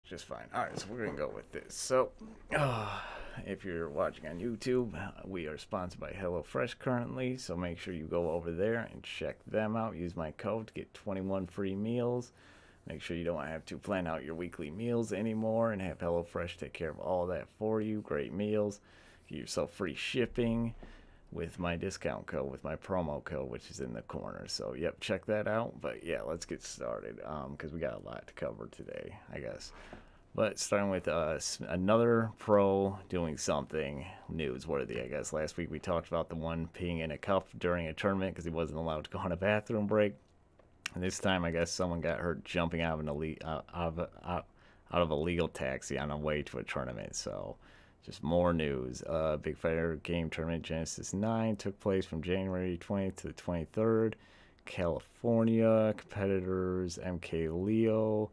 just fine. Alright, so we're going to go with this. So, if you're watching on YouTube, we are sponsored by HelloFresh currently, so make sure you go over there and check them out. Use my code to get 21 free meals. Make sure you don't have to plan out your weekly meals anymore and have HelloFresh take care of all that for you. Great meals. Get yourself free shipping with my discount code, with my promo code, which is in the corner. So, yep, check that out. But, yeah, let's get started because we got a lot to cover today, I guess. But starting with another pro doing something newsworthy, I guess. Last week we talked about the one peeing in a cup during a tournament because he wasn't allowed to go on a bathroom break. And this time, I guess someone got hurt jumping out of a legal taxi on a way to a tournament. So, just more news. Big Fighter Game Tournament Genesis 9 took place from January 20th to the 23rd. California competitors MK Leo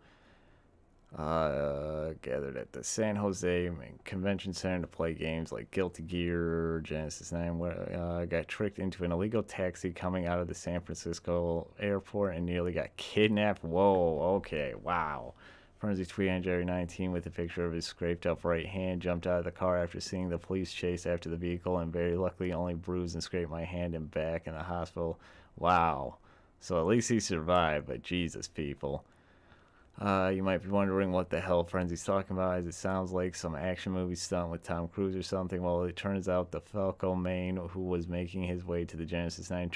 gathered at the San Jose Convention Center to play games like Guilty Gear, Genesis 9. Got tricked into an illegal taxi coming out of the San Francisco airport and nearly got kidnapped. Whoa, okay, wow. Frenzy tweet on January 19 with a picture of his scraped up right hand. Jumped out of the car after seeing the police chase after the vehicle and very luckily only bruised and scraped my hand and back in the hospital. Wow. So at least he survived, but Jesus, people. You might be wondering what the hell Frenzy's talking about, as it sounds like some action movie stunt with Tom Cruise or something. Well, it turns out the Falco main, who was making his way to the Genesis 9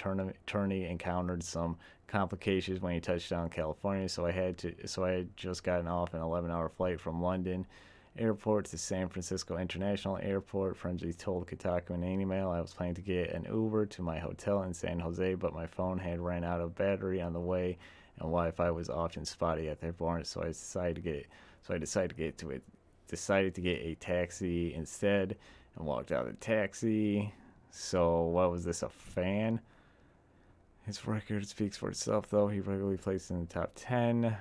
tourney, encountered some complications when he touched down California. So I had just gotten off an 11-hour flight from London Airport to San Francisco International Airport. Frenzy told Kotaku in an email I was planning to get an Uber to my hotel in San Jose, but my phone had ran out of battery on the way, and Wi-Fi was often spotty at the airport, so I decided to get a taxi instead, and walked out of the taxi. So what was this, a fan? His record speaks for itself, though. He regularly placed in the top 10.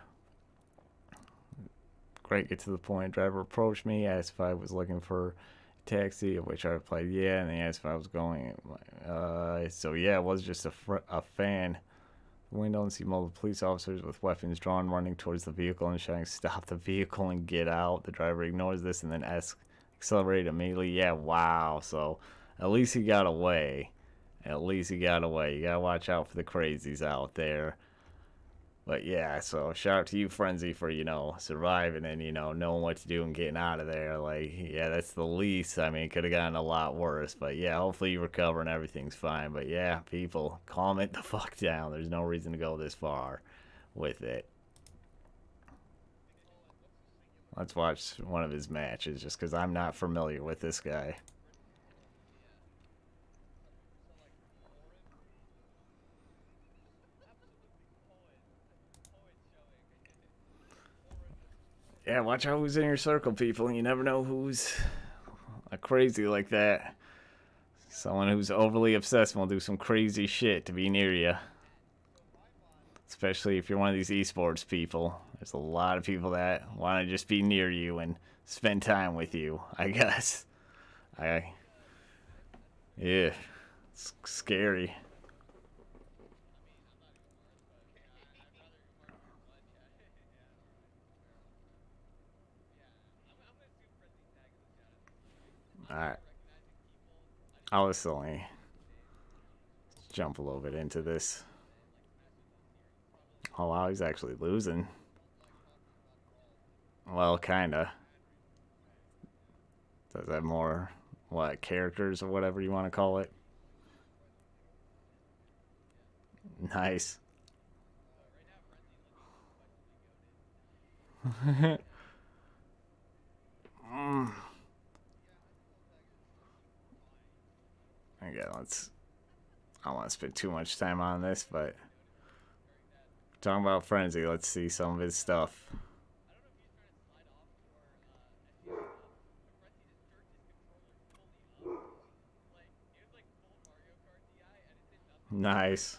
Great, get to the point. Driver approached me, asked if I was looking for a taxi, of which I replied yeah, and he asked if I was going. So yeah, it was just a fan. The window and see multiple police officers with weapons drawn running towards the vehicle and shouting, "Stop the vehicle and get out." The driver ignores this and then accelerated immediately. Yeah, wow. So at least he got away. You gotta watch out for the crazies out there. But yeah, so shout out to you, Frenzy, for, surviving and, knowing what to do and getting out of there. Like, yeah, that's the least. I mean, it could have gotten a lot worse. But yeah, hopefully you recover and everything's fine. But yeah, people, calm it the fuck down. There's no reason to go this far with it. Let's watch one of his matches just because I'm not familiar with this guy. Yeah, watch out who's in your circle, people. You never know who's a crazy like that. Someone who's overly obsessed will do some crazy shit to be near you. Especially if you're one of these esports people. There's a lot of people that want to just be near you and spend time with you, I guess. Yeah, it's scary. Alright, I'll just only jump a little bit into this. Oh wow, he's actually losing. Well, kinda. Does that more, what, characters or whatever you want to call it? Nice. mm. Okay, I don't want to spend too much time on this, but talking about Frenzy, let's see some of his stuff. Nice.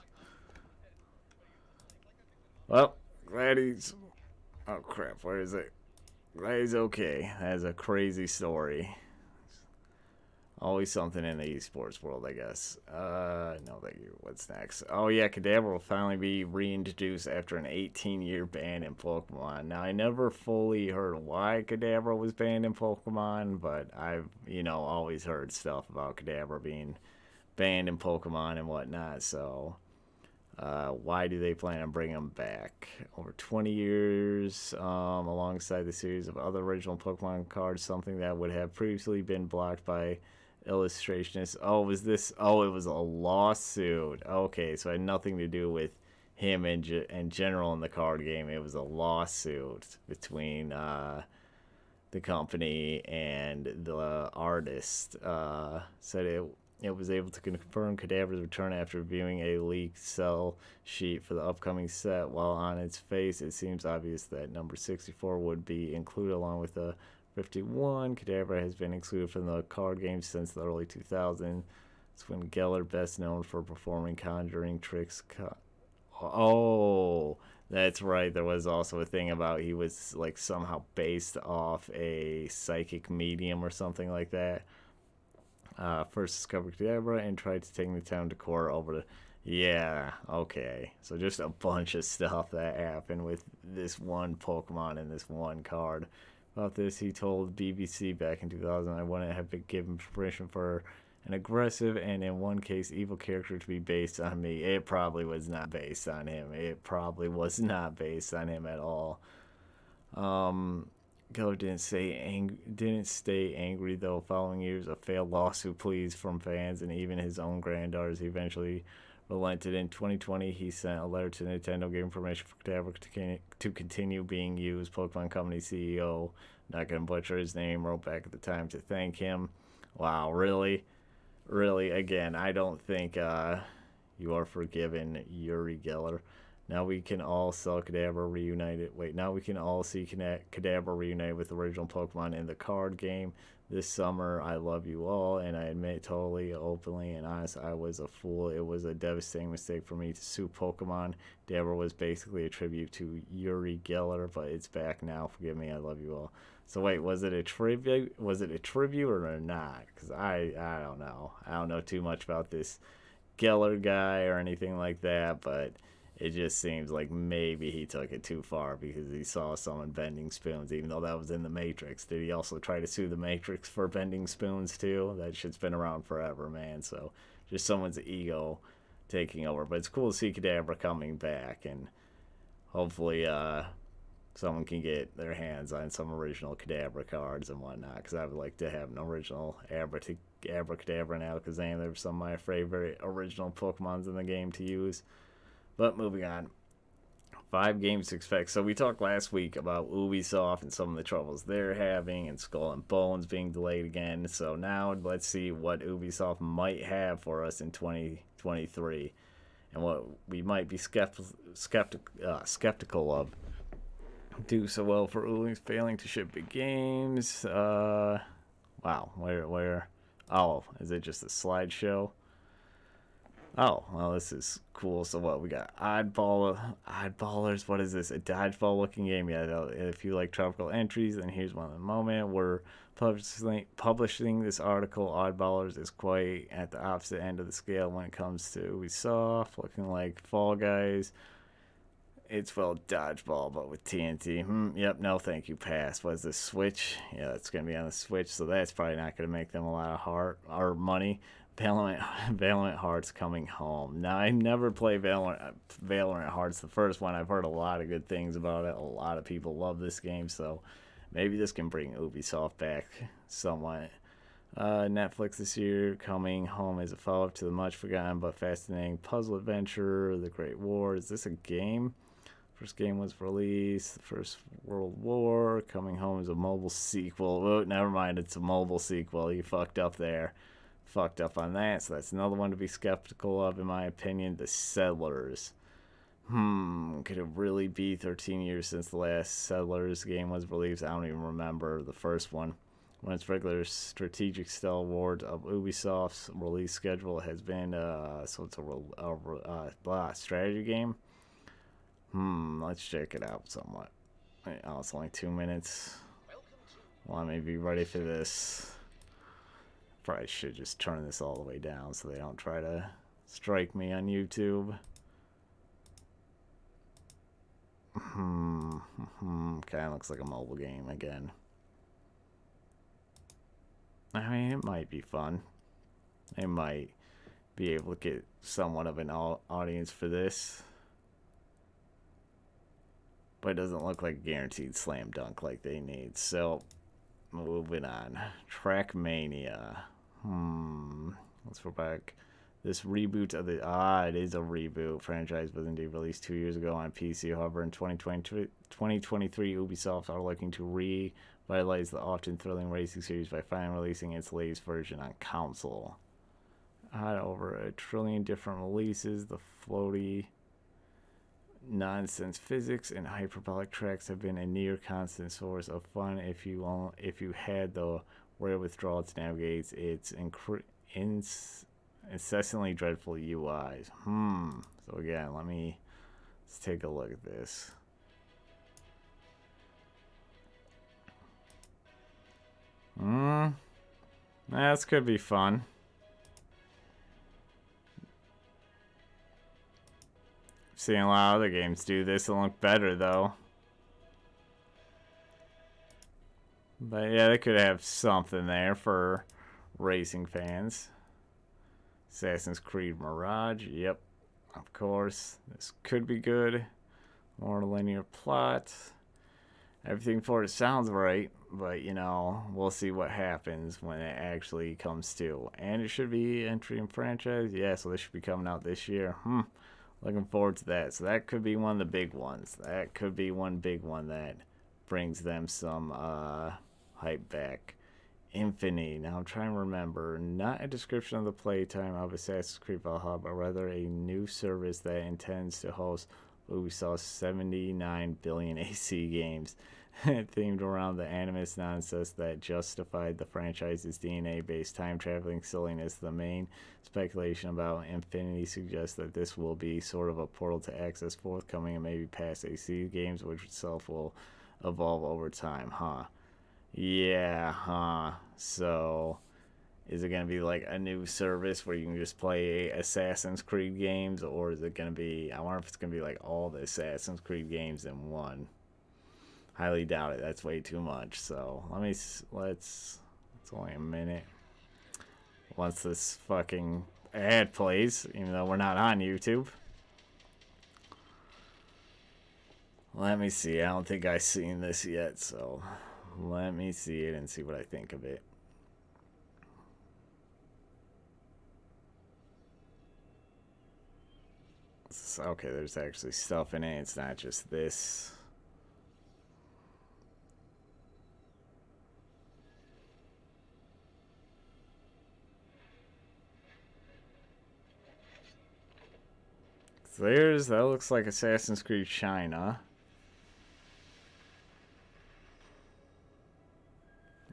Well, glad he's... Oh crap, where is it? Glad he's okay. That is a crazy story. Always something in the esports world, I guess. No, thank you. What's next? Oh yeah, Kedabra will finally be reintroduced after an 18-year ban in Pokemon. Now, I never fully heard why Kedabra was banned in Pokemon, but I've, always heard stuff about Kedabra being banned in Pokemon and whatnot. So, why do they plan on bringing him back? Over 20 years, alongside the series of other original Pokemon cards, something that would have previously been blocked by illustrationist. Oh, was this? Oh, it was a lawsuit. Okay, so it had nothing to do with him in general in the card game. It was a lawsuit between the company and the artist. Said it was able to confirm Kedabra's return after viewing a leaked sell sheet for the upcoming set. While on its face, it seems obvious that number 64 would be included along with the 51. Kedabra has been excluded from the card games since the early 2000s. It's when Geller, best known for performing conjuring tricks. Oh, that's right. There was also a thing about he was like somehow based off a psychic medium or something like that. First discovered Kedabra and tried to take the town to court over the. Yeah, okay. So just a bunch of stuff that happened with this one Pokemon and this one card. About this, he told BBC back in 2000, I wouldn't have been given permission for an aggressive and, in one case, evil character to be based on me. It probably was not based on him. It probably was not based on him at all. Geller didn't stay angry though. Following years of failed lawsuit pleas from fans and even his own granddaughters, he eventually relented. In 2020, he sent a letter to Nintendo giving permission for Kedabra to continue being used. Pokemon Company CEO, not gonna butcher his name, wrote back at the time to thank him. Wow, really, really? Again, I don't think you are forgiven, Uri Geller. Now we can all sell Kedabra reunited. Wait, now we can all see Kedabra reunited with the original Pokemon in the card game this summer. I love you all, and I admit totally, openly, and honest, I was a fool. It was a devastating mistake for me to sue Pokemon. Kedabra was basically a tribute to Uri Geller, but it's back now. Forgive me. I love you all. So wait, was it a tribute? Was it a tribute or not? Because I don't know. I don't know too much about this Geller guy or anything like that, but it just seems like maybe he took it too far because he saw someone bending spoons, even though that was in the Matrix. Did he also try to sue the Matrix for bending spoons too? That shit's been around forever, man. So just someone's ego taking over. But it's cool to see Kedabra coming back, and hopefully someone can get their hands on some original Kedabra cards and whatnot, because I would like to have an original Abracadabra now, because they're some of my favorite original Pokemons in the game to use. But moving on, 5 games to expect. So we talked last week about Ubisoft and some of the troubles they're having, and Skull and Bones being delayed again. So now let's see what Ubisoft might have for us in 2023, and what we might be skeptical of. Do so well for Ubisoft failing to ship big games. Wow, where? Oh, is it just a slideshow? Oh, well, this is cool. So what, we got Oddballers. What is this? A dodgeball looking game? Yeah, if you like tropical entries, then here's one at the moment. We're publishing this article. Oddballers is quite at the opposite end of the scale when it comes to Ubisoft, looking like Fall Guys. It's dodgeball, but with TNT. Yep, no thank you, pass. What is this, Switch? Yeah, it's going to be on the Switch, so that's probably not going to make them a lot of heart or money. Valorant Hearts coming home. Now, I never played Valorant Hearts, the first one. I've heard a lot of good things about it. A lot of people love this game, so maybe this can bring Ubisoft back somewhat. Netflix this year coming home as a follow-up to the much forgotten but fascinating puzzle adventure, The Great War. Is this a game? First game was released, the First World War. Coming home as a mobile sequel. Oh, never mind, it's a mobile sequel. You fucked up there. Fucked up on that, so that's another one to be skeptical of, in my opinion. The Settlers. Could it really be 13 years since the last Settlers game was released? I don't even remember the first one. When its regular strategic style award of Ubisoft's release schedule has been, so it's a strategy game. Let's check it out somewhat. Oh, it's only 2 minutes. Well, I may be ready for this. Probably should just turn this all the way down so they don't try to strike me on YouTube. Kind of looks like a mobile game again. I mean, it might be fun. They might be able to get somewhat of an audience for this. But it doesn't look like a guaranteed slam dunk like they need. So, moving on. Trackmania. Let's go back. This reboot of the... it is a reboot. Franchise was indeed released 2 years ago on PC. However, in 2023, Ubisoft are looking to revitalize the often thrilling racing series by finally releasing its latest version on console. Over 1 trillion different releases, the floaty nonsense physics and hyperbolic tracks have been a near constant source of fun if you had the wherewithal to navigate its incessantly dreadful UIs. So again, let's take a look at this. This could be fun. Seeing a lot of other games do this and look better though. But yeah, they could have something there for racing fans. Assassin's Creed Mirage, yep, of course. This could be good. More linear plot. Everything for it sounds right, but you know, we'll see what happens when it actually comes to. And it should be entry in franchise. Yeah, so this should be coming out this year. Looking forward to that. So that could be one of the big ones. That could be one big one that brings them some hype back. Infinity. Now I'm trying to remember. Not a description of the playtime of Assassin's Creed Valhalla, but rather a new service that intends to host Ubisoft's 79 billion AC games themed around the animus nonsense that justified the franchise's DNA-based time-traveling silliness. The main speculation about Infinity suggests that this will be sort of a portal to access forthcoming and maybe past AC games, which itself will evolve over time, Yeah, so is it going to be like a new service where you can just play Assassin's Creed games, or is it going to be, I wonder if it's going to be like all the Assassin's Creed games in one. Highly doubt it. That's way too much. So it's only a minute. Once this fucking ad plays, even though we're not on YouTube. Let me see. I don't think I've seen this yet, so let me see it and see what I think of it. Okay, there's actually stuff in it. It's not just this. So that looks like Assassin's Creed China.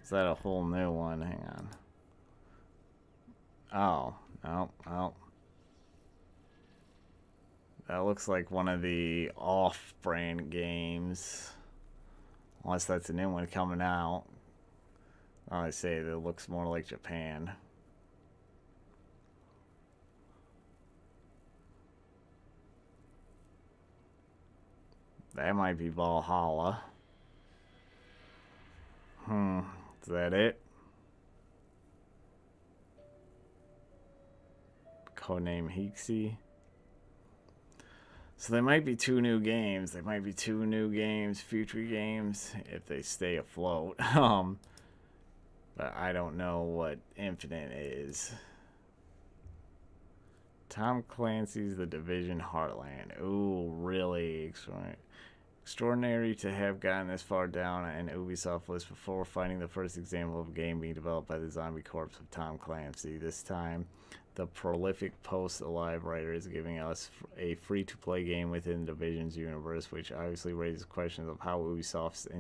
Is that a whole new one? Hang on. Oh, no. That looks like one of the off-brand games. Unless that's a new one coming out. I say that looks more like Japan. That might be Valhalla. Is that it? Codename Hixie. So there might be two new games. There might be two new games, future games, if they stay afloat. But I don't know what Infinite is. Tom Clancy's The Division Heartland. Ooh, really extraordinary to have gotten this far down an Ubisoft list before finding the first example of a game being developed by the zombie corps of Tom Clancy. This time, the prolific post-alive writer is giving us a free-to-play game within the Division's universe, which obviously raises questions of how Ubisoft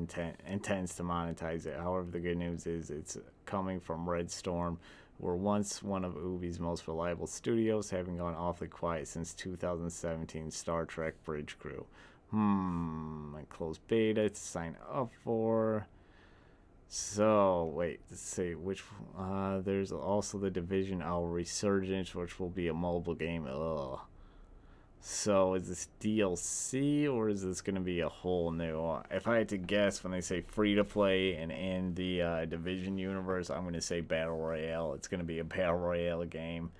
intends to monetize it. However, the good news is it's coming from Red Storm, who were once one of Ubi's most reliable studios, having gone awfully quiet since 2017 Star Trek Bridge Crew. And closed beta to sign up for. So, wait, let's see which. There's also the Division Resurgence, which will be a mobile game. Ugh. So is this DLC or is this going to be a whole new? If I had to guess, when they say free to play and in the Division universe, I'm going to say Battle Royale. It's going to be a Battle Royale game.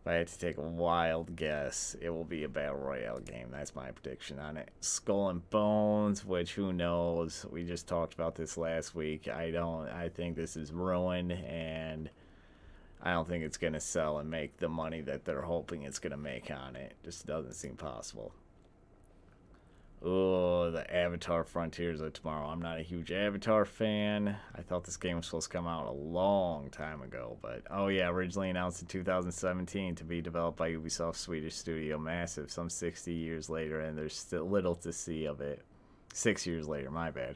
If I had to take a wild guess, it will be a Battle Royale game. That's my prediction on it. Skull and Bones, which who knows? We just talked about this last week. I think this is ruined, and I don't think it's going to sell and make the money that they're hoping it's going to make on it. Just doesn't seem possible. Oh, the Avatar Frontiers of Tomorrow. I'm not a huge Avatar fan. I thought this game was supposed to come out a long time ago. But, oh yeah, originally announced in 2017 to be developed by Ubisoft's Swedish studio Massive some 60 years later, and there's still little to see of it. 6 years later, my bad.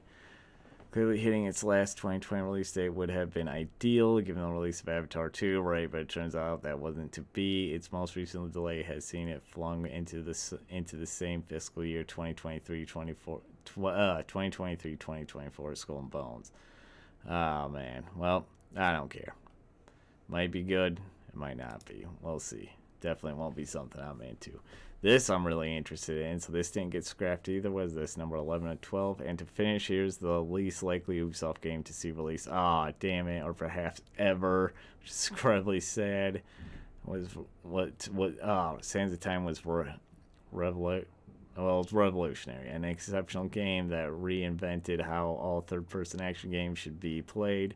Clearly hitting its last 2020 release date would have been ideal given the release of Avatar 2, right? But it turns out that wasn't to be. Its most recent delay has seen it flung into the same fiscal year 2023-2024 Skull and Bones. Oh man, well, I don't care. Might be good, it might not be. We'll see. Definitely won't be something I'm into. This I'm really interested in, so this didn't get scrapped either. Was this number 11 or 12? And to finish, here's the least likely Ubisoft game to see release. Ah, damn it, or perhaps ever, which is incredibly sad. Was Sands of Time was it's revolutionary, an exceptional game that reinvented how all third-person action games should be played.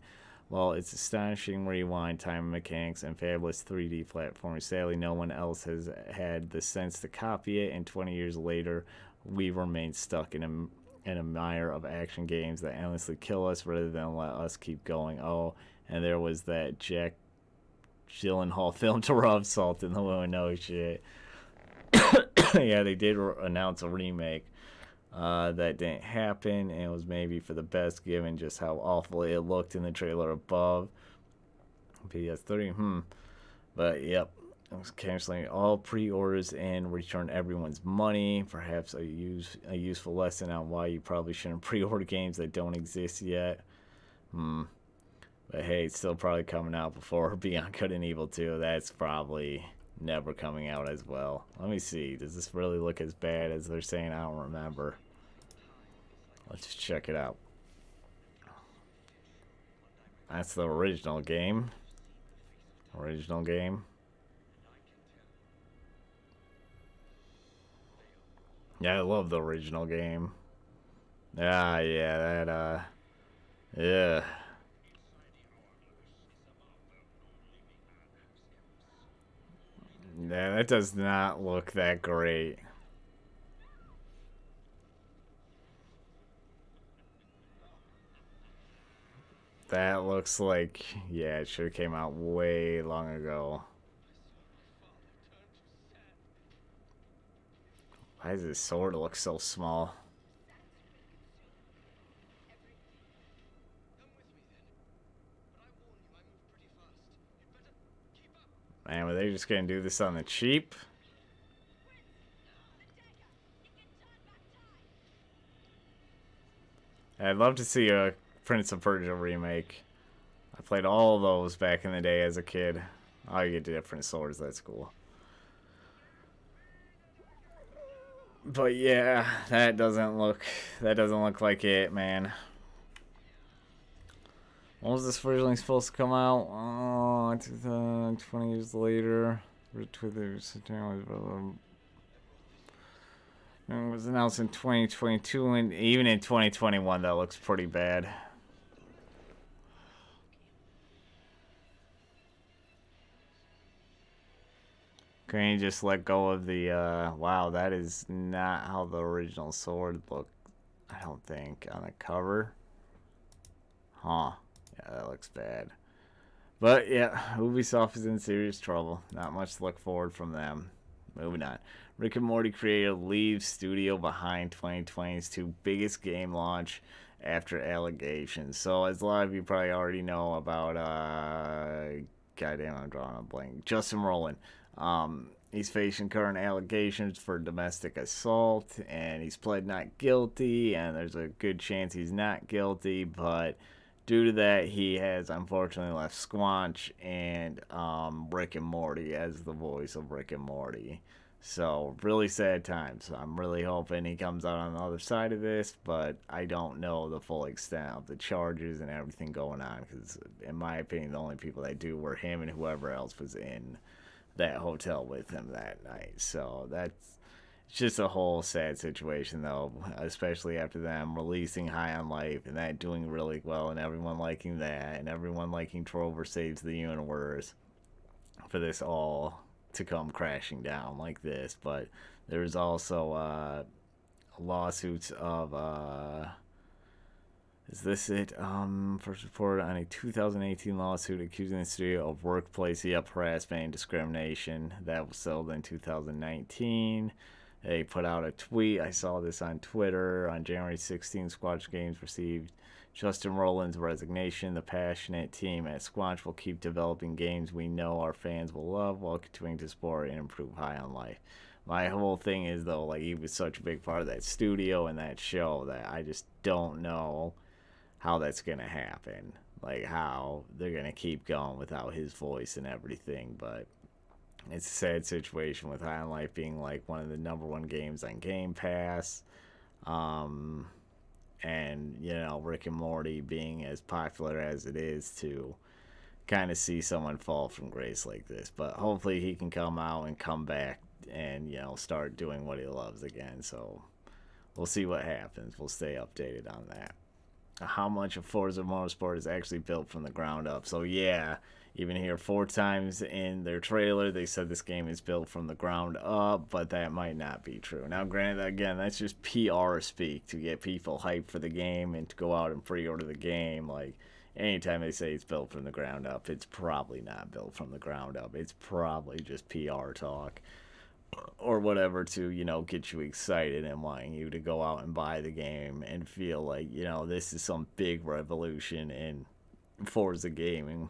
Well, it's astonishing rewind time mechanics and fabulous 3D platforming. Sadly, no one else has had the sense to copy it, and 20 years later, we remain stuck in a mire of action games that endlessly kill us rather than let us keep going. Oh, and there was that Jack Gyllenhaal film to rub salt in the wound. No shit. Yeah, they did announce a remake. That didn't happen, and it was maybe for the best given just how awful it looked in the trailer above. PS3, But yep, it was canceling all pre-orders and return everyone's money. Perhaps a useful lesson on why you probably shouldn't pre-order games that don't exist yet. But hey, it's still probably coming out before Beyond Good and Evil 2. That's probably never coming out as well. Let me see. Does this really look as bad as they're saying? I don't remember. Let's check it out. That's the original game. Yeah, I love the original game. Yeah, that, yeah. Yeah, that does not look that great. That looks like, yeah, it should have came out way long ago. Why does his sword look so small? Man, were they just gonna do this on the cheap? I'd love to see a Prince of Persia remake. I played all those back in the day as a kid. Oh, you get different swords. That's cool. But yeah, that doesn't look like it, man. When was this originally supposed to come out? Oh, 20 years later. It was announced in 2022, and even in 2021, that looks pretty bad. Can you just let go of the, wow, that is not how the original sword looked, I don't think, on the cover. Huh. Yeah, that looks bad. But, yeah, Ubisoft is in serious trouble. Not much to look forward from them. Moving on. Rick and Morty creator leaves studio behind 2020's two biggest game launch after allegations. So, as a lot of you probably already know about, goddamn, I'm drawing a blank. Justin Roiland. He's facing current allegations for domestic assault, and he's pled not guilty, and there's a good chance he's not guilty, but due to that, he has unfortunately left Squanch and Rick and Morty as the voice of Rick and Morty. So really sad times. I'm really hoping he comes out on the other side of this, but I don't know the full extent of the charges and everything going on. Because in my opinion, the only people that do were him and whoever else was in that hotel with him that night. So that's it's just a whole sad situation, though, especially after them releasing High on Life and that doing really well, and everyone liking that, and everyone liking Trover Saves the Universe, for this all to come crashing down like this. But there's also lawsuits of is this it? First report on a 2018 lawsuit accusing the studio of workplace harassment and discrimination that was settled in 2019. They put out a tweet. I saw this on Twitter. On January 16th, Squatch Games received Justin Rowland's resignation. The passionate team at Squatch will keep developing games we know our fans will love while continuing to support and improve High on Life. My whole thing is, though, like, he was such a big part of that studio and that show that I just don't know how that's going to happen. Like, how they're going to keep going without his voice and everything. But it's a sad situation with High on Life being like one of the number one games on Game Pass. And, you know, Rick and Morty being as popular as it is, to kind of see someone fall from grace like this. But hopefully he can come out and come back and, you know, start doing what he loves again. So we'll see what happens. We'll stay updated on that. How much of Forza Motorsport is actually built from the ground up. So yeah, even here 4 times in their trailer, they said this game is built from the ground up, but that might not be true. Now, granted, again, that's just PR speak to get people hyped for the game and to go out and pre-order the game. Like, anytime they say it's built from the ground up, it's probably not built from the ground up. It's probably just PR talk or whatever to, you know, get you excited and wanting you to go out and buy the game and feel like, you know, this is some big revolution in Forza gaming.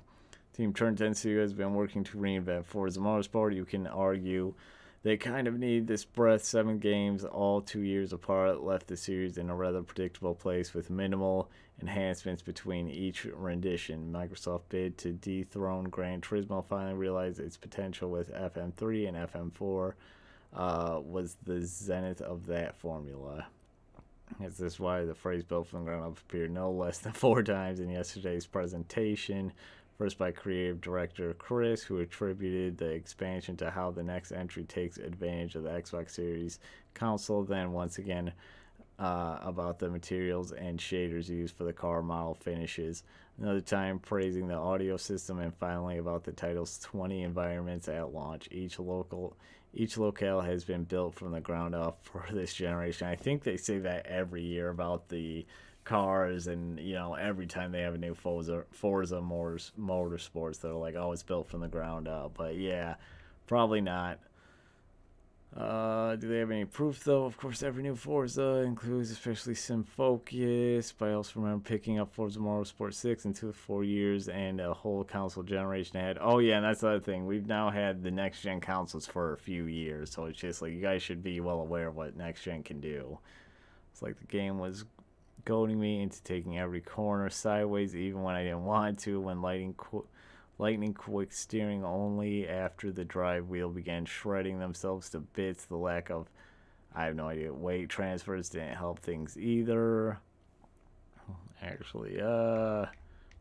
Team Turn 10 Studio has been working to reinvent Forza Motorsport. You can argue they kind of need this breath. 7 games, all 2 years apart, left the series in a rather predictable place with minimal enhancements between each rendition. Microsoft bid to dethrone Gran Turismo finally realized its potential with FM3 and FM4 was the zenith of that formula. Is this why the phrase built from the ground up appeared no less than 4 times in yesterday's presentation? First by creative director Chris, who attributed the expansion to how the next entry takes advantage of the Xbox Series console. Then once again about the materials and shaders used for the car model finishes. Another time praising the audio system, and finally about the title's 20 environments at launch. Each locale has been built from the ground up for this generation. I think they say that every year about the cars, and, you know, every time they have a new Forza Motorsports, they're like, oh, it's built from the ground up. But yeah, probably not. Do they have any proof, though? Of course, every new Forza includes especially Sim Focus, but I also remember picking up Forza Motorsport 6 in 2 to 4 years and a whole console generation ahead. Oh yeah, and that's the other thing. We've now had the next-gen consoles for a few years, so it's just like, you guys should be well aware of what next-gen can do. It's like the game was goading me into taking every corner sideways, even when I didn't want to, when lightning quick steering only after the drive wheel began shredding themselves to bits. The lack of, I have no idea, weight transfers didn't help things either. Actually,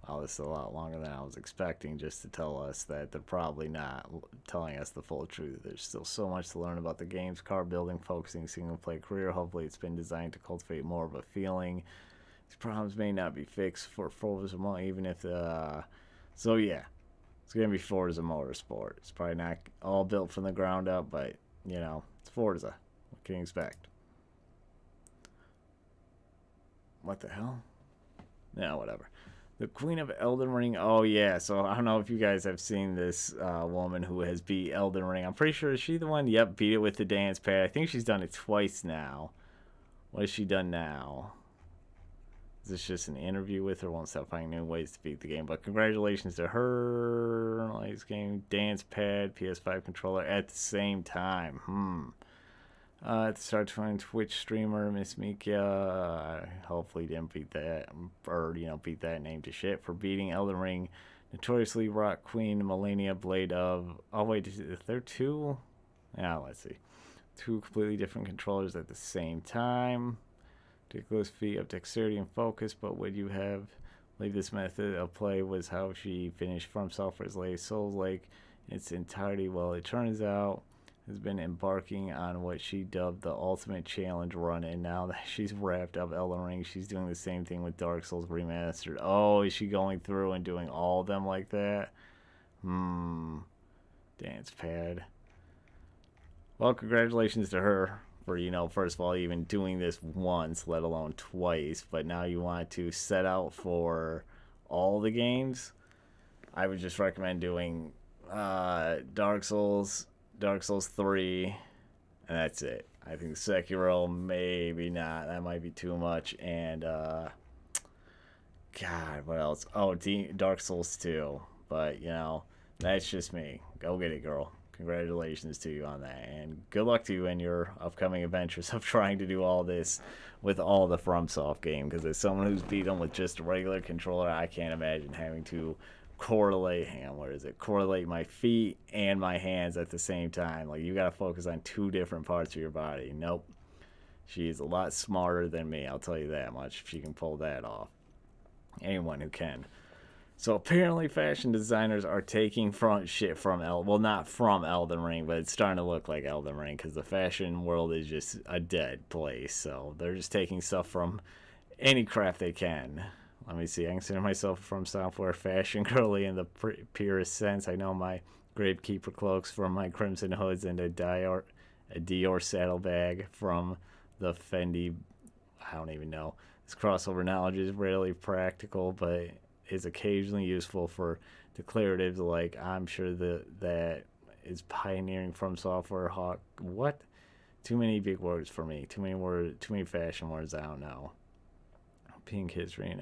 wow, this is a lot longer than I was expecting, just to tell us that they're probably not telling us the full truth. There's still so much to learn about the game's car building, focusing single-player career. Hopefully it's been designed to cultivate more of a feeling. These problems may not be fixed for Forza, even if so yeah, it's going to be Forza Motorsport. It's probably not all built from the ground up, but, you know, it's Forza. What can you expect? What the hell? Yeah, whatever. The Queen of Elden Ring. Oh, yeah. So I don't know if you guys have seen this woman who has beat Elden Ring. I'm pretty sure, is she the one? Yep, beat it with the dance pad. I think she's done it twice now. What has she done now? Is this just an interview with her? Won't stop finding new ways to beat the game. But congratulations to her. Nice game. Dance pad, PS5 controller at the same time. At the start, Twitch streamer Miss Mika hopefully didn't beat that, or beat that name to shit for beating Elden Ring notoriously rock queen Melania Blade of. Oh wait, is there two? Yeah, let's see. Two completely different controllers at the same time. Ridiculous feat of dexterity and focus, but would you have believed this method of play was how she finished From Software's latest Souls Lake in its entirety? Well, it turns out has been embarking on what she dubbed the ultimate challenge run, and now that she's wrapped up Elden Ring, she's doing the same thing with Dark Souls Remastered. Oh, is she going through and doing all of them like that? Dance pad. Well, congratulations to her for, first of all, even doing this once, let alone twice. But now you want to set out for all the games. I would just recommend doing Dark Souls 3, and that's it. I think Sekiro, maybe not. That might be too much. And, God, what else? Oh, Dark Souls 2. But, that's just me. Go get it, girl. Congratulations to you on that, and good luck to you in your upcoming adventures of trying to do all this with all the FromSoft game, because as someone who's beat them with just a regular controller, I can't imagine having to correlate my feet and my hands at the same time. Like, you gotta focus on two different parts of your body. Nope. She's a lot smarter than me, I'll tell you that much, if she can pull that off. Anyone who can. So apparently fashion designers are taking shit from not from Elden Ring, but it's starting to look like Elden Ring, because the fashion world is just a dead place. So they're just taking stuff from any craft they can. Let me see. I consider myself From Software fashion girly in the purest sense. I know my Gravekeeper cloaks from my Crimson Hoods and a Dior saddlebag from the Fendi. I don't even know. This crossover knowledge is rarely practical, but is occasionally useful for declaratives like I'm sure that is pioneering From Software Hawk. What? Too many big words for me. Too many fashion words I don't know. Pink history and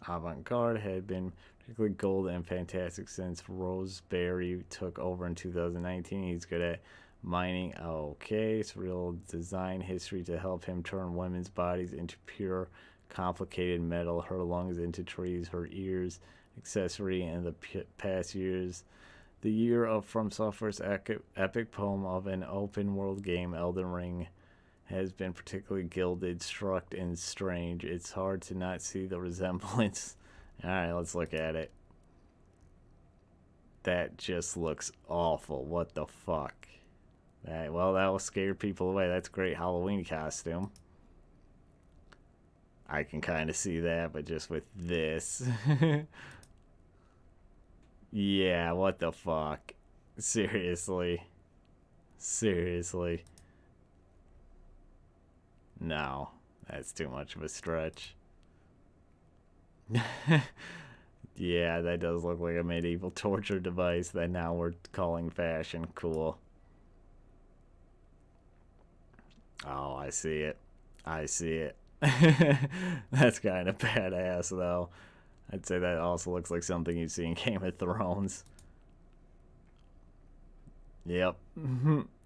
avant-garde had been particularly gold and fantastic since Roseberry took over in 2019. He's good at mining. Okay, surreal design history to help him turn women's bodies into pure complicated metal, her lungs into trees, her ears accessory in the past years. The year of From Software's epic poem of an open world game, Elden Ring, has been particularly gilded, struck, and strange. It's hard to not see the resemblance. Alright, let's look at it. That just looks awful. What the fuck? That will scare people away. That's a great Halloween costume. I can kind of see that, but just with this. Yeah, what the fuck? Seriously. No, that's too much of a stretch. Yeah, that does look like a medieval torture device that now we're calling fashion. Cool. Oh, I see it. That's kind of badass, though. I'd say that also looks like something you'd see in Game of Thrones. Yep.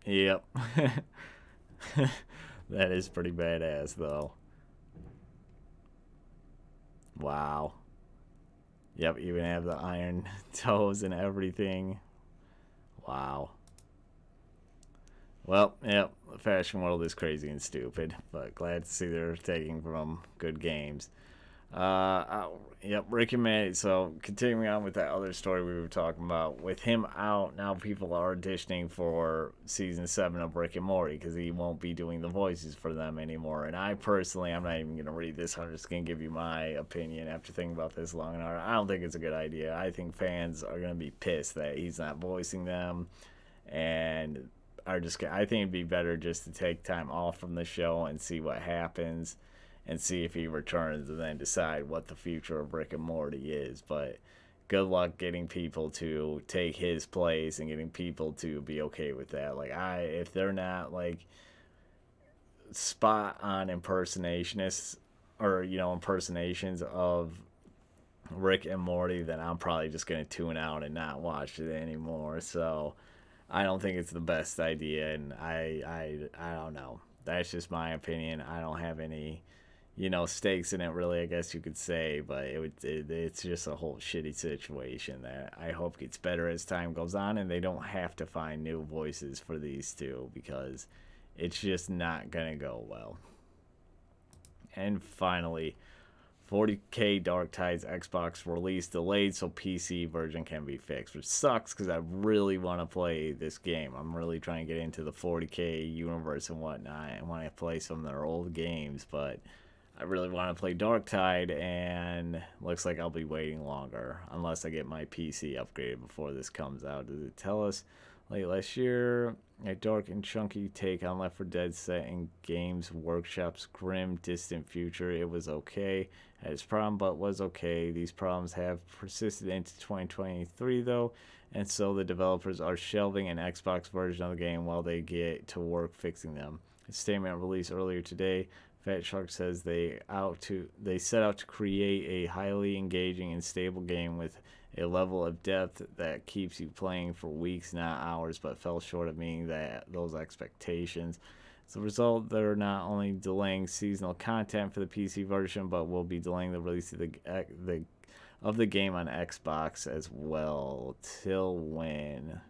Yep. That is pretty badass, though. Wow. Yep, even have the iron toes and everything. Wow. Well, yep, the fashion world is crazy and stupid, but glad to see they're taking from good games. Yep, Rick and Morty. So continuing on with that other story we were talking about, with him out now, people are auditioning for season 7 of Rick and Morty because he won't be doing the voices for them anymore. And I personally, I'm not even gonna read this. I'm just gonna give you my opinion after thinking about this long and hard. I don't think it's a good idea. I think fans are gonna be pissed that he's not voicing them, and I think it'd be better just to take time off from the show and see what happens and see if he returns and then decide what the future of Rick and Morty is. But good luck getting people to take his place and getting people to be okay with that. Like, if they're not like spot on impersonationists or impersonations of Rick and Morty, then I'm probably just gonna tune out and not watch it anymore. So I don't think it's the best idea, and I don't know. that's just my opinion. I don't have any, stakes in it really, I guess you could say, but it's just a whole shitty situation that I hope gets better as time goes on, and they don't have to find new voices for these two, because it's just not gonna go well. And finally, 40K Darktide's Xbox release delayed so PC version can be fixed, which sucks because I really want to play this game. I'm really trying to get into the 40K universe and whatnot, and want to play some of their old games, but I really want to play Darktide, and looks like I'll be waiting longer unless I get my PC upgraded before this comes out. Does it tell us? Late last year, a dark and chunky take on Left 4 Dead set in Games Workshop's grim, distant future. It was okay. Had its problem, but was okay. These problems have persisted into 2023, though, and so the developers are shelving an Xbox version of the game while they get to work fixing them. A statement released earlier today, Fat Shark says they set out to create a highly engaging and stable game with a level of depth that keeps you playing for weeks, not hours, but fell short of meeting those expectations. As a result, they're not only delaying seasonal content for the PC version, but will be delaying the release of the game on Xbox as well. Till when?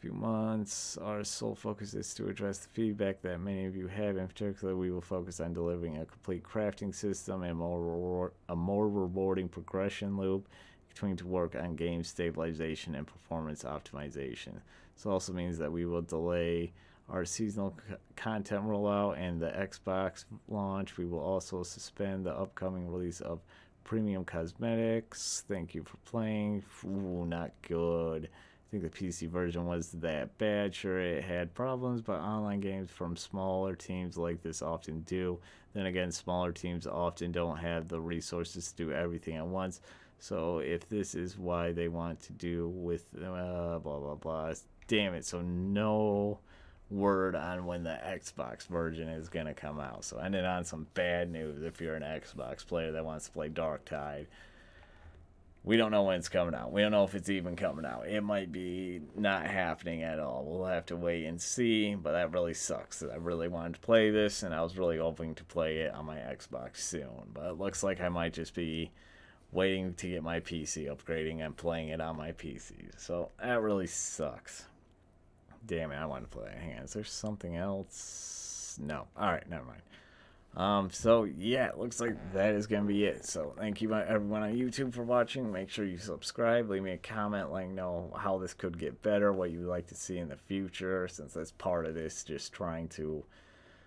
Few months. Our sole focus is to address the feedback that many of you have. In particular, we will focus on delivering a complete crafting system and a more rewarding progression loop, continuing to work on game stabilization and performance optimization. This also means that we will delay our seasonal content rollout and the Xbox launch. We will also suspend the upcoming release of premium cosmetics. Thank you for playing. Ooh, not good. I think the PC version was that bad. Sure, it had problems, but online games from smaller teams like this often do. Then again, smaller teams often don't have the resources to do everything at once. So if this is why they want to do with blah, blah, blah. Damn it. So no word on when the Xbox version is going to come out. So ended on some bad news if you're an Xbox player that wants to play Darktide. We don't know when it's coming out. We don't know if it's even coming out. It might be not happening at all. We'll have to wait and see, but that really sucks. I really wanted to play this, and I was really hoping to play it on my Xbox soon. But it looks like I might just be waiting to get my PC upgrading and playing it on my PC. So that really sucks. Damn it, I want to play it. Hang on, is there something else? No. Alright, never mind. So yeah, it looks like that is gonna be it. So thank you everyone on YouTube for watching. Make sure you subscribe, leave me a comment, letting know how this could get better, what you would like to see in the future, since that's part of this, just trying to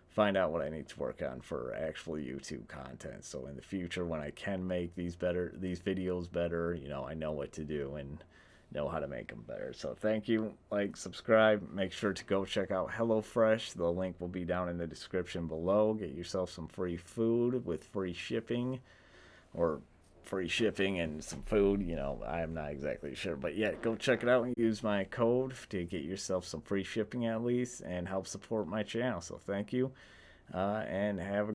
find out what I need to work on for actual YouTube content. So in the future, when I can make these videos better, I know what to do and know how to make them better. So thank you, like, subscribe, make sure to go check out HelloFresh. The link will be down in the description below. Get yourself some free food with free shipping, or free shipping and some food, I'm not exactly sure, but yeah, go check it out and use my code to get yourself some free shipping at least, and help support my channel. So thank you, and have a